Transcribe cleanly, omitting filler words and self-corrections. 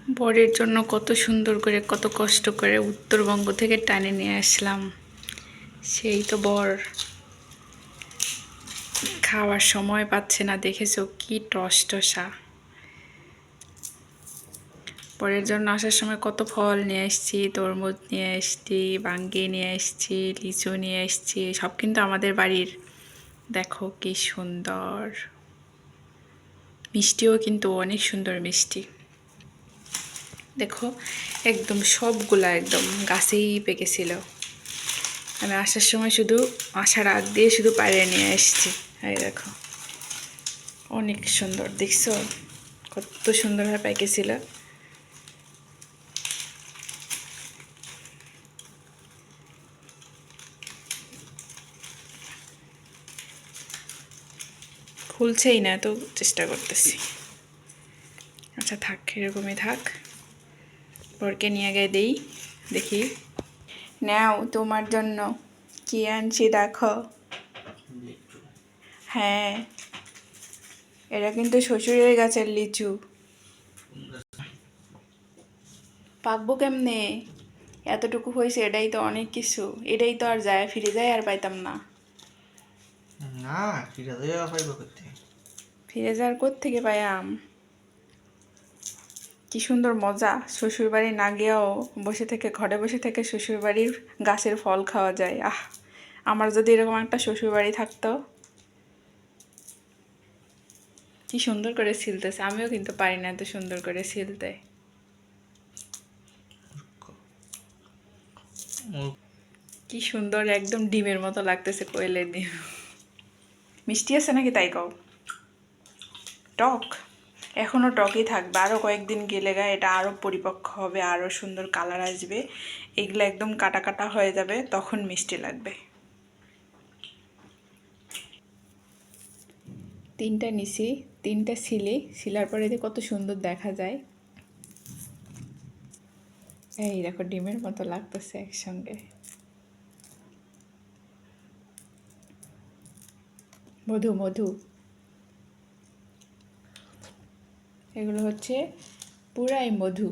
বরের জন্য কত সুন্দর করে কত কষ্ট করে উত্তরবঙ্গ থেকে টানে নিয়ে আসলাম। সেই তো বর খাওয়ার সময় পাচ্ছে না, দেখেছো কি টসটসা। বরের জন্য আসার সময় কত ফল নিয়ে এসেছি, তরমুজ নিয়ে এসেছি, বাঙ্গি নিয়ে এসেছি, লিচু নিয়ে এসেছি, সব কিন্তু আমাদের বাড়ির। দেখো কি সুন্দর, মিষ্টিও কিন্তু অনেক সুন্দর মিষ্টি। দেখো একদম সবগুলা একদম গাছেই পেকেছিল। আমি আসার সময় শুধু আসার আগ দিয়ে শুধু পাড়ে নিয়ে এসেছি। এই দেখো অনেক সুন্দর, দেখছো কত সুন্দরভাবে পেকেছিল। খুলছেই না, তো চেষ্টা করতেছি। আচ্ছা থাক, এরকমই থাক। বরকে নিয়ে গিয়ে দেই, দেখি। নাও তোমার জন্য কি আনছি দেখো। হ্যাঁ, এটা কিন্তু শ্বশুরের গাছের লিচু। পাকবো কেমনে, এতটুকু হয়েছে, এটাই তো অনেক কিছু। এটাই তো আর যায় ফিরে যায় আর পাইতাম না। না ফিরে যাওয়া পাইব কোথায়? ফিরে যাওয়ার কোত্থেকে পাই আম। কি সুন্দর মজা, শ্বশুরবাড়ি না গিয়েও বসে থেকে, ঘরে বসে থেকে শ্বশুরবাড়ির গাছের ফল খাওয়া যায়। আহ, আমার যদি এরকম একটা শ্বশুরবাড়ি থাকতো। কি সুন্দর করে ছিলতেছে, আমিও কিন্তু পারি না এত সুন্দর করে ছিলতে। কি সুন্দর, একদম ডিমের মতো লাগতেছে, কোয়েলের ডিম। মিষ্টি আছে নাকি তাই কও? টক, এখনও টকই থাকবে, আরও কয়েকদিন গেলে গা এটা আরও পরিপক্ক হবে, আরও সুন্দর কালার আসবে। এগুলো একদম কাটা কাটা হয়ে যাবে, তখন মিষ্টি লাগবে। তিনটা নিছি, তিনটা সিলার পরে যে কত সুন্দর দেখা যায়। এই দেখো ডিমের মতো লাগতেছে একসঙ্গে। মধু মধু, এগুলো হচ্ছে পুরাই মধু।